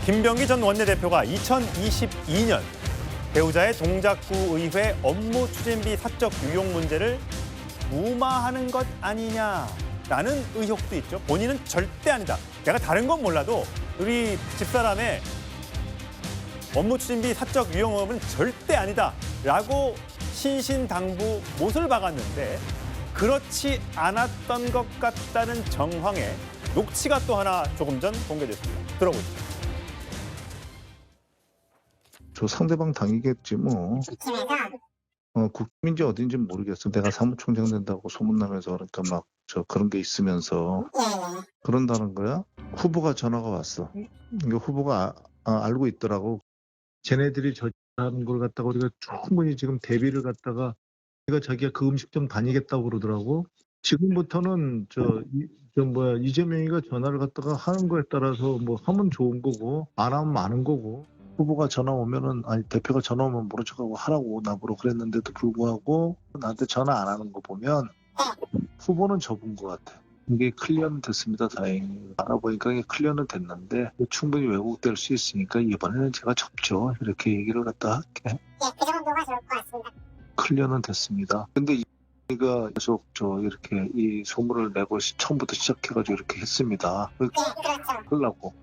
김병기 전 원내대표가 2022년 배우자의 동작구 의회 업무 추진비 사적 유용 문제를 무마하는 것 아니냐라는 의혹도 있죠. 본인은 절대 아니다. 내가 다른 건 몰라도 우리 집사람의 업무 추진비 사적 유용업은 절대 아니다라고 신신당부 못을 박았는데 그렇지 않았던 것 같다는 정황에 녹취가 또 하나 조금 전 공개됐습니다. 들어보시죠. 저 상대방 당이겠지 뭐. 국민인지 어딘지 모르겠어. 내가 사무총장 된다고 소문나면서 그러니까 막 저 그런 게 있으면서 그런다는 거야. 후보가 전화가 왔어. 그러니까 후보가 알고 있더라고. 쟤네들이 저하는 걸 갖다가 우리가 충분히 지금 대비를 갖다가 자기가 그 음식점 다니겠다고 그러더라고. 지금부터는 이재명이가 전화를 갖다가 하는 거에 따라서 뭐 하면 좋은 거고 안 하면 마는 거고. 후보가 전화 오면은 대표가 전화 오면 모른 척하고 하라고 나보러 그랬는데도 불구하고 나한테 전화 안 하는 거 보면 후보는 접은 것 같아. 이게 클리어는 됐습니다. 다행히 알아보니까 이게 클리어는 됐는데 충분히 왜곡될 수 있으니까 이번에는 제가 접죠. 이렇게 얘기를 갖다 할게. 네, 그 정도가 좋을 것 같습니다. 클리어는 됐습니다. 근데 이가 계속 이렇게 이 소문을 내고 처음부터 시작해가지고 이렇게 했습니다. 네, 그렇죠. 하려고.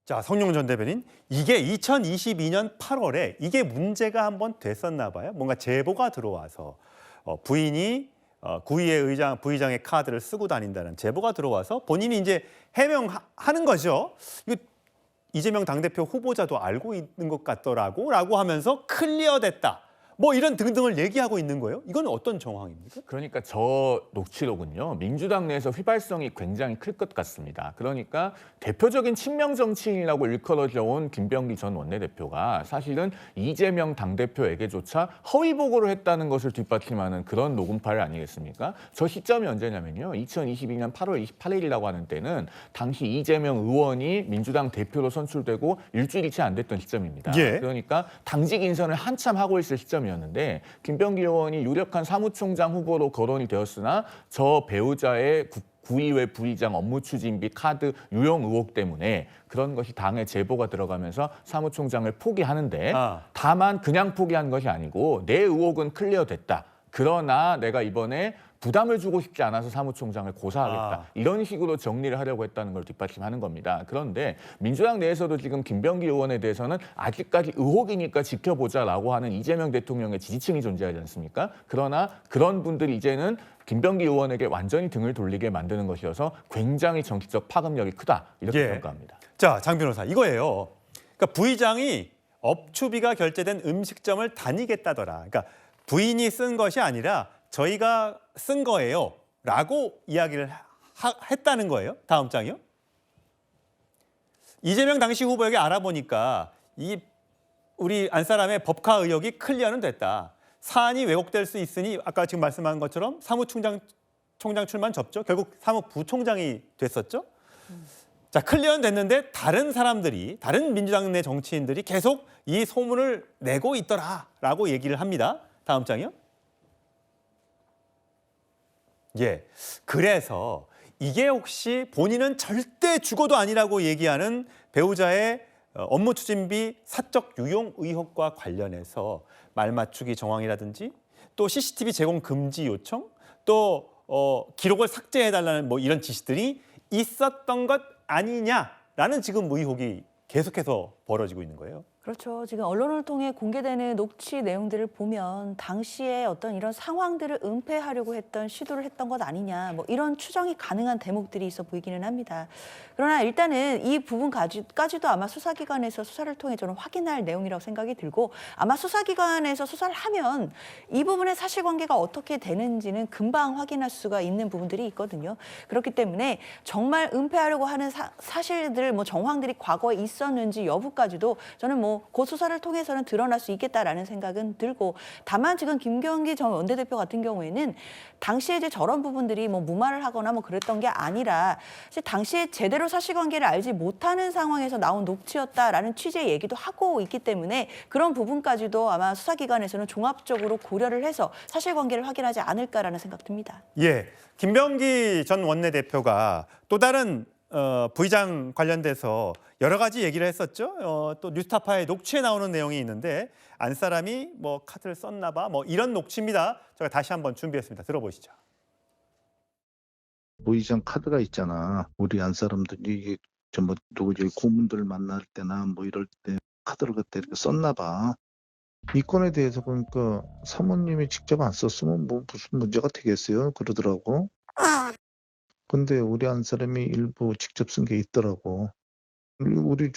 자, 성룡 전 대변인, 이게 2022년 8월에 이게 문제가 한번 됐었나 봐요. 뭔가 제보가 들어와서 부인이 구의회 부의장의 카드를 쓰고 다닌다는 제보가 들어와서 본인이 이제 해명하는 거죠. 이거 이재명 당대표 후보자도 알고 있는 것 같더라고 하면서 클리어됐다. 뭐 이런 등등을 얘기하고 있는 거예요. 이건 어떤 정황입니까? 그러니까 저 녹취록은요. 민주당 내에서 휘발성이 굉장히 클 것 같습니다. 그러니까 대표적인 친명 정치인이라고 일컬어져 온 김병기 전 원내대표가 사실은 이재명 당대표에게조차 허위 보고를 했다는 것을 뒷받침하는 그런 녹음 파일 아니겠습니까? 저 시점이 언제냐면요. 2022년 8월 28일이라고 하는 때는 당시 이재명 의원이 민주당 대표로 선출되고 일주일이 채 안 됐던 시점입니다. 예. 그러니까 당직 인선을 한참 하고 있을 시점이었는데 김병기 의원이 유력한 사무총장 후보로 거론이 되었으나 저 배우자의 구의회 부의장 업무 추진비 카드 유용 의혹 때문에 그런 것이 당에 제보가 들어가면서 사무총장을 포기하는데 다만 그냥 포기한 것이 아니고 내 의혹은 클리어됐다. 그러나 내가 이번에 부담을 주고 싶지 않아서 사무총장을 고사하겠다. 이런 식으로 정리를 하려고 했다는 걸 뒷받침하는 겁니다. 그런데 민주당 내에서도 지금 김병기 의원에 대해서는 아직까지 의혹이니까 지켜보자라고 하는 이재명 대통령의 지지층이 존재하지 않습니까? 그러나 그런 분들이 이제는 김병기 의원에게 완전히 등을 돌리게 만드는 것이어서 굉장히 정치적 파급력이 크다. 이렇게 평가합니다. 자, 장 변호사, 이거예요. 그러니까 부의장이 업추비가 결제된 음식점을 다니겠다더라. 그러니까 부인이 쓴 것이 아니라 저희가 쓴 거예요 라고 이야기를 했다는 거예요. 다음 장이요. 이재명 당시 후보에게 알아보니까 우리 안사람의 법카 의혹이 클리어는 됐다. 사안이 왜곡될 수 있으니 아까 지금 말씀한 것처럼 사무총장 출마는 접죠. 결국 사무부총장이 됐었죠. 자, 클리어는 됐는데 다른 민주당 내 정치인들이 계속 이 소문을 내고 있더라라고 얘기를 합니다. 다음 장이요. 예, 그래서 이게 혹시 본인은 절대 죽어도 아니라고 얘기하는 배우자의 업무 추진비 사적 유용 의혹과 관련해서 말맞추기 정황이라든지 또 CCTV 제공 금지 요청 또 기록을 삭제해달라는 뭐 이런 지시들이 있었던 것 아니냐라는 지금 의혹이 계속해서 벌어지고 있는 거예요. 그렇죠. 지금 언론을 통해 공개되는 녹취 내용들을 보면 당시에 어떤 이런 상황들을 은폐하려고 했던 시도를 했던 것 아니냐 뭐 이런 추정이 가능한 대목들이 있어 보이기는 합니다. 그러나 일단은 이 부분까지도 아마 수사기관에서 수사를 통해 저는 확인할 내용이라고 생각이 들고 아마 수사기관에서 수사를 하면 이 부분의 사실관계가 어떻게 되는지는 금방 확인할 수가 있는 부분들이 있거든요. 그렇기 때문에 정말 은폐하려고 하는 사실들 뭐 정황들이 과거에 있었는지 여부까지도 저는 뭐 그 수사를 통해서는 드러날 수 있겠다라는 생각은 들고 다만 지금 김병기 전 원내대표 같은 경우에는 당시에 이제 저런 부분들이 뭐 무마를 하거나 뭐 그랬던 게 아니라 당시에 제대로 사실관계를 알지 못하는 상황에서 나온 녹취였다라는 취지의 얘기도 하고 있기 때문에 그런 부분까지도 아마 수사기관에서는 종합적으로 고려를 해서 사실관계를 확인하지 않을까라는 생각 듭니다. 예, 김병기 전 원내대표가 또 다른 부의장 관련돼서 여러 가지 얘기를 했었죠. 또 뉴스타파의 녹취에 나오는 내용이 있는데 안 사람이 뭐 카드를 썼나 봐. 뭐 이런 녹취입니다. 제가 다시 한번 준비했습니다. 들어보시죠. 부의장 카드가 있잖아. 우리 안 사람들이 이게 뭐 누구 저기 고문들 만날 때나 뭐 이럴 때 카드를 그때 이렇게 썼나 봐. 이 건에 대해서 보니까 사모님이 직접 안 썼으면 뭐 무슨 문제가 되겠어요? 그러더라고. 근데 우리 안 사람이 일부 직접 쓴 게 있더라고. 우리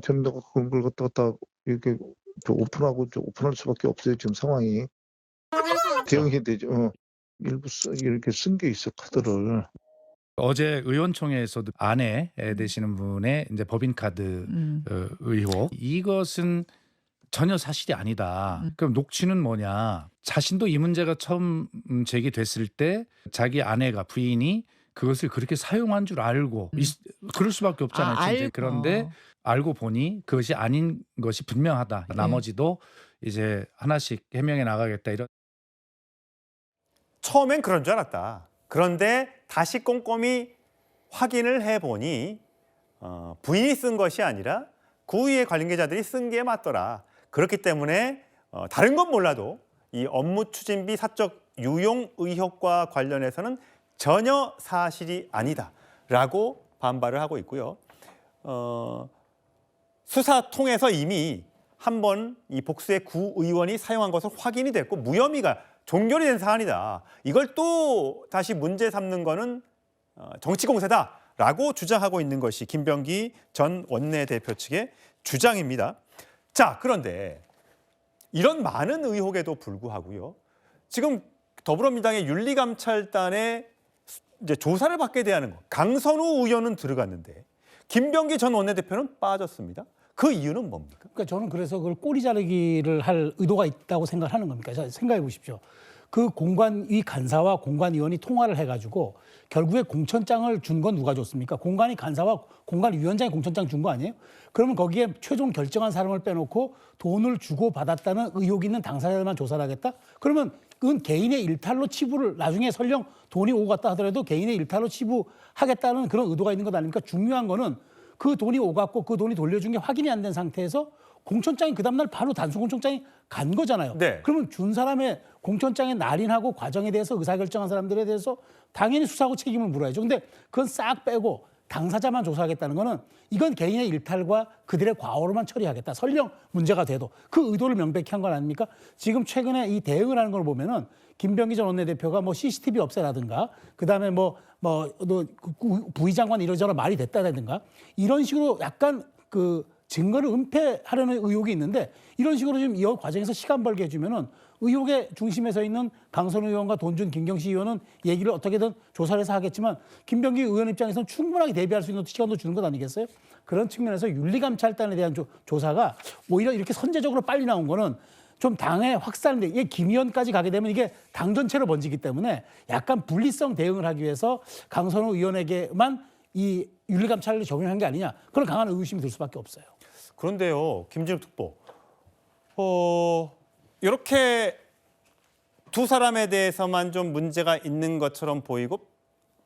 전다가 그걸 갖다가 이렇게 오픈할 수밖에 없어요. 지금 상황이 대응해야 되죠. 일부 이렇게 쓴 게 있어 카드를. 어제 의원총회에서도 아내 되시는 분의 이제 법인카드 의혹, 이것은 전혀 사실이 아니다. 그럼 녹취는 뭐냐? 자신도 이 문제가 처음 제기됐을 때 자기 아내가 부인이 그것을 그렇게 사용한 줄 알고 그럴 수밖에 없잖아요. 진짜. 그런데 알고 보니 그것이 아닌 것이 분명하다. 나머지도 이제 하나씩 해명해 나가겠다 이런. 처음엔 그런 줄 알았다. 그런데 다시 꼼꼼히 확인을 해보니 부인이 쓴 것이 아니라 구의회 관계자들이 쓴 게 맞더라. 그렇기 때문에 다른 건 몰라도 이 업무추진비 사적 유용 의혹과 관련해서는 전혀 사실이 아니다라고 반발을 하고 있고요. 수사 통해서 이미 한 번 이 복수의 구의원이 사용한 것은 확인이 됐고 무혐의가 종결이 된 사안이다. 이걸 또 다시 문제 삼는 거는 정치 공세다라고 주장하고 있는 것이 김병기 전 원내대표 측의 주장입니다. 자, 그런데 이런 많은 의혹에도 불구하고요. 지금 더불어민주당의 윤리감찰단에 이제 조사를 받게 대하는 거. 강선우 의원은 들어갔는데 김병기 전 원내대표는 빠졌습니다. 그 이유는 뭡니까? 그러니까 저는 그래서 그걸 꼬리 자르기를 할 의도가 있다고 생각하는 겁니다. 자, 생각해 보십시오. 그 공관위 간사와 공관위원이 통화를 해가지고 결국에 공천장을 준 건 누가 줬습니까? 공관위 간사와 공관위원장이 공천장 준 거 아니에요? 그러면 거기에 최종 결정한 사람을 빼놓고 돈을 주고 받았다는 의혹이 있는 당사자들만 조사를 하겠다? 그러면 그건 개인의 일탈로 치부를 나중에 설령 돈이 오고 갔다 하더라도 개인의 일탈로 치부하겠다는 그런 의도가 있는 것 아닙니까? 중요한 거는 그 돈이 오갔고 그 돈이 돌려준 게 확인이 안 된 상태에서 공천장이 그 다음날 바로 단순 공천장이 간 거잖아요. 네. 그러면 준 사람의 공천장의 날인하고 과정에 대해서 의사결정한 사람들에 대해서 당연히 수사하고 책임을 물어야죠. 근데 그건 싹 빼고 당사자만 조사하겠다는 거는 이건 개인의 일탈과 그들의 과오로만 처리하겠다. 설령 문제가 돼도 그 의도를 명백히 한 건 아닙니까? 지금 최근에 이 대응을 하는 걸 보면은 김병기 전 원내대표가 뭐 CCTV 없애라든가 그다음에 부의장관 이러저러 말이 됐다라든가 이런 식으로 약간 그 증거를 은폐하려는 의혹이 있는데 이런 식으로 지금 이 과정에서 시간 벌게 해주면은 의혹의 중심에 서 있는 강선우 의원과 돈 준 김경식 의원은 얘기를 어떻게든 조사를 해서 하겠지만 김병기 의원 입장에서는 충분하게 대비할 수 있는 시간도 주는 것 아니겠어요? 그런 측면에서 윤리감찰단에 대한 조사가 오히려 이렇게 선제적으로 빨리 나온 거는 좀 당의 확산인데 이게 김 의원까지 가게 되면 이게 당 전체로 번지기 때문에 약간 분리성 대응을 하기 위해서 강선우 의원에게만 이 윤리감찰을 적용한 게 아니냐 그런 강한 의구심이 들 수밖에 없어요. 그런데요, 김진욱 특보, 이렇게 두 사람에 대해서만 좀 문제가 있는 것처럼 보이고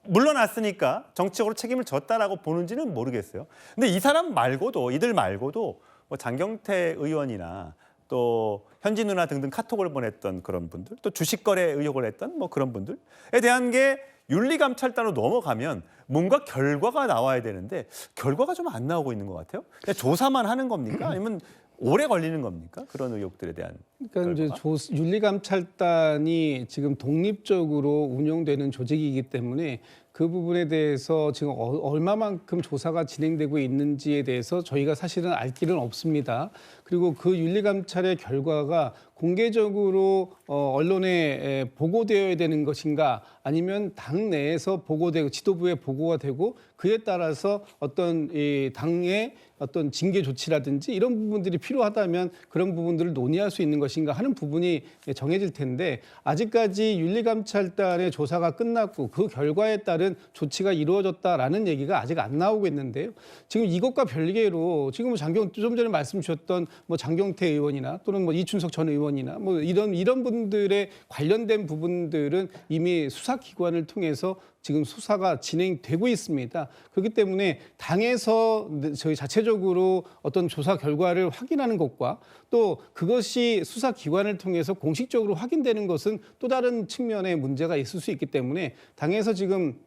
물러났으니까 정치적으로 책임을 졌다라고 보는지는 모르겠어요. 근데 이 사람 말고도 이들 말고도 뭐 장경태 의원이나 또 현지 누나 등등 카톡을 보냈던 그런 분들, 또 주식 거래 의혹을 했던 뭐 그런 분들에 대한 게 윤리감찰단으로 넘어가면 뭔가 결과가 나와야 되는데 결과가 좀 안 나오고 있는 것 같아요. 그냥 조사만 하는 겁니까? 아니면 오래 걸리는 겁니까? 그런 의혹들에 대한. 그러니까 이제 윤리감찰단이 지금 독립적으로 운영되는 조직이기 때문에 그 부분에 대해서 지금 얼마만큼 조사가 진행되고 있는지에 대해서 저희가 사실은 알 길은 없습니다. 그리고 그 윤리감찰의 결과가 공개적으로 언론에 보고되어야 되는 것인가 아니면 당 내에서 보고되고 지도부에 보고가 되고 그에 따라서 어떤 이 당의 어떤 징계 조치라든지 이런 부분들이 필요하다면 그런 부분들을 논의할 수 있는 것인가 하는 부분이 정해질 텐데 아직까지 윤리감찰단의 조사가 끝났고 그 결과에 따른 조치가 이루어졌다라는 얘기가 아직 안 나오고 있는데요. 지금 이것과 별개로 지금 좀 전에 말씀 주셨던 뭐 장경태 의원이나 또는 뭐 이춘석 전 의원이나 뭐 이런 분들의 관련된 부분들은 이미 수사기관을 통해서 지금 수사가 진행되고 있습니다. 그렇기 때문에 당에서 저희 자체적으로 어떤 조사 결과를 확인하는 것과 또 그것이 수사기관을 통해서 공식적으로 확인되는 것은 또 다른 측면의 문제가 있을 수 있기 때문에 당에서 지금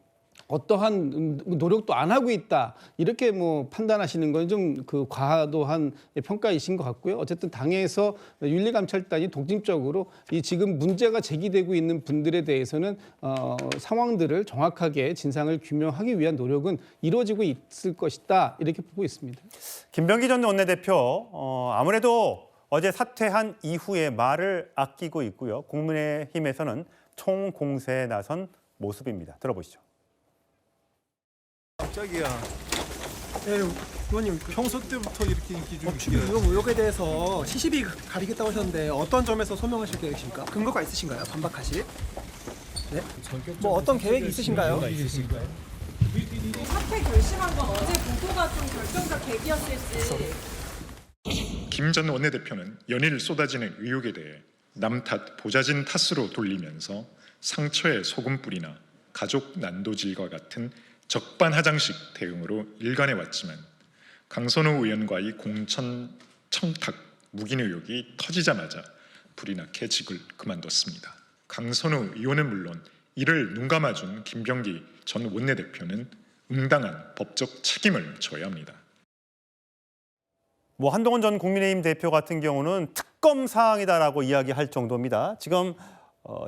어떠한 노력도 안 하고 있다 이렇게 뭐 판단하시는 건 좀 그 과도한 평가이신 것 같고요. 어쨌든 당에서 윤리감찰단이 독립적으로 이 지금 문제가 제기되고 있는 분들에 대해서는 상황들을 정확하게 진상을 규명하기 위한 노력은 이루어지고 있을 것이다 이렇게 보고 있습니다. 김병기 전 원내대표 아무래도 어제 사퇴한 이후에 말을 아끼고 있고요. 국민의힘에서는 총공세에 나선 모습입니다. 들어보시죠. 깜짝이야. 의원님 평소 때부터 이렇게 인기 좀 법치비 유용 의혹에 대해서 시시비 가리겠다고 하셨는데 어떤 점에서 소명하실 계획이십니까? 근거가 있으신가요? 반박하실? 네? 뭐 어떤 계획이 있으신가요? 사퇴 결심한 건 어제 보고가 좀 결정적 계기였을지. 김 전 원내대표는 연일 쏟아지는 의혹에 대해 남 탓, 보좌진 탓으로 돌리면서 상처에 소금 뿌리나 가족 난도질과 같은 적반하장식 대응으로 일관해왔지만 강선우 의원과의 공천 청탁 묵인 의혹이 터지자마자 불이 나게 직을 그만뒀습니다. 강선우 의원은 물론 이를 눈감아준 김병기 전 원내대표는 응당한 법적 책임을 져야 합니다. 뭐 한동훈 전 국민의힘 대표 같은 경우는 특검 사항이다라고 이야기할 정도입니다. 지금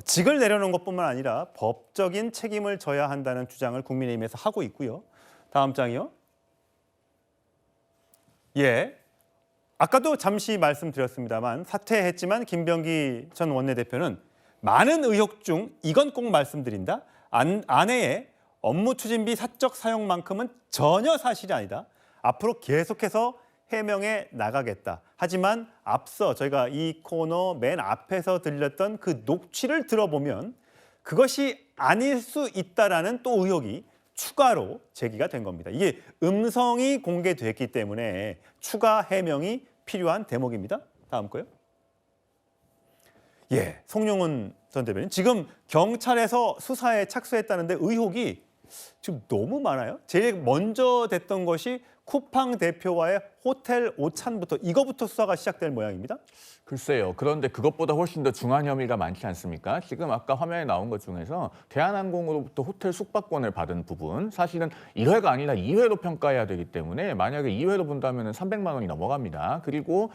직을 내려놓은 것뿐만 아니라 법적인 책임을 져야 한다는 주장을 국민의힘에서 하고 있고요. 다음 장이요. 예, 아까도 잠시 말씀드렸습니다만 사퇴했지만 김병기 전 원내대표는 많은 의혹 중 이건 꼭 말씀드린다. 아내의 업무 추진비 사적 사용만큼은 전혀 사실이 아니다. 앞으로 계속해서 해명해 나가겠다. 하지만 앞서 저희가 이 코너 맨 앞에서 들렸던 그 녹취를 들어보면 그것이 아닐 수 있다라는 또 의혹이 추가로 제기가 된 겁니다. 이게 음성이 공개됐기 때문에 추가 해명이 필요한 대목입니다. 다음 거요. 예, 송영훈 전 대변인 지금 경찰에서 수사에 착수했다는데 의혹이 지금 너무 많아요. 제일 먼저 됐던 것이 쿠팡 대표와의 호텔 오찬부터 이거부터 수사가 시작될 모양입니다. 글쎄요. 그런데 그것보다 훨씬 더 중한 혐의가 많지 않습니까? 지금 아까 화면에 나온 것 중에서 대한항공으로부터 호텔 숙박권을 받은 부분 사실은 1회가 아니라 2회로 평가해야 되기 때문에 만약에 2회로 본다면 300만 원이 넘어갑니다. 그리고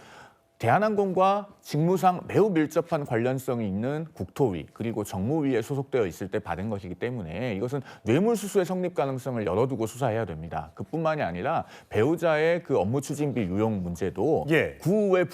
대한항공과 직무상 매우 밀접한 관련성이 있는 국토위 그리고 정무위에 소속되어 있을 때 받은 것이기 때문에 이것은 뇌물수수의 성립 가능성을 열어두고 수사해야 됩니다. 그뿐만이 아니라 배우자의 그 업무 추진비 유용 문제도 구의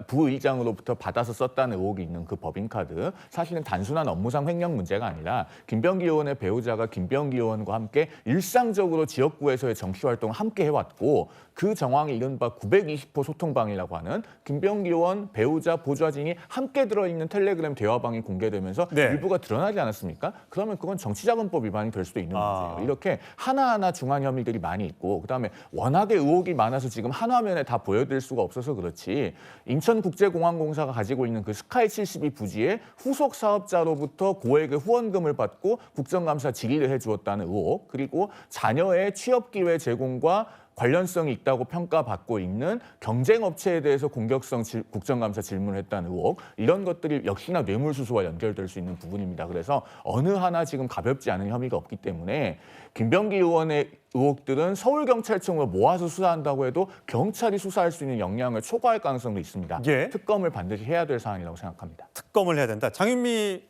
부의장으로부터 받아서 썼다는 의혹이 있는 그 법인카드 사실은 단순한 업무상 횡령 문제가 아니라 김병기 의원의 배우자가 김병기 의원과 함께 일상적으로 지역구에서의 정치활동을 함께 해왔고 그 정황이 이른바 920호 소통방이라고 하는 김병기 의원 배우자 보좌진이 함께 들어있는 텔레그램 대화방이 공개되면서 일부가 드러나지 않았습니까? 그러면 그건 정치자금법 위반이 될 수도 있는 문제예요. 이렇게 하나하나 중한 혐의들이 많이 있고 그다음에 워낙에 의혹이 많아서 지금 한 화면에 다 보여드릴 수가 없어서 그렇지 인천국제공항공사가 가지고 있는 그 스카이 72 부지의 후속 사업자로부터 고액의 후원금을 받고 국정감사 질의를 해주었다는 의혹 그리고 자녀의 취업기회 제공과 관련성이 있다고 평가받고 있는 경쟁업체에 대해서 공격성 국정감사 질문을 했다는 의혹 이런 것들이 역시나 뇌물수수와 연결될 수 있는 부분입니다. 그래서 어느 하나 지금 가볍지 않은 혐의가 없기 때문에 김병기 의원의 의혹들은 서울경찰청으로 모아서 수사한다고 해도 경찰이 수사할 수 있는 역량을 초과할 가능성도 있습니다. 특검을 반드시 해야 될 사안이라고 생각합니다. 특검을 해야 된다. 장윤주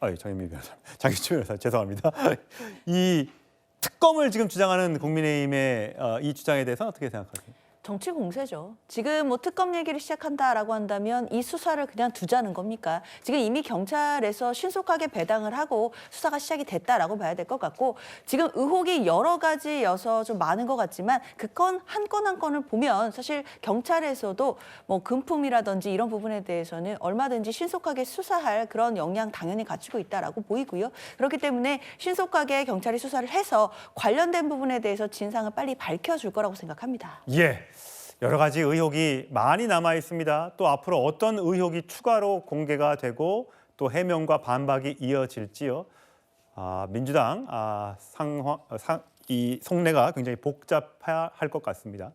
변호사 죄송합니다. 이 특검을 지금 주장하는 국민의힘의 이 주장에 대해서 어떻게 생각하세요? 정치 공세죠. 지금 뭐 특검 얘기를 시작한다라고 한다면 이 수사를 그냥 두자는 겁니까? 지금 이미 경찰에서 신속하게 배당을 하고 수사가 시작이 됐다라고 봐야 될 것 같고 지금 의혹이 여러 가지여서 좀 많은 것 같지만 그 건 한 건 한 건을 보면 사실 경찰에서도 뭐 금품이라든지 이런 부분에 대해서는 얼마든지 신속하게 수사할 그런 역량 당연히 갖추고 있다라고 보이고요. 그렇기 때문에 신속하게 경찰이 수사를 해서 관련된 부분에 대해서 진상을 빨리 밝혀줄 거라고 생각합니다. 예. 여러 가지 의혹이 많이 남아 있습니다. 또 앞으로 어떤 의혹이 추가로 공개가 되고 또 해명과 반박이 이어질지요. 민주당 이 속내가 굉장히 복잡할 것 같습니다.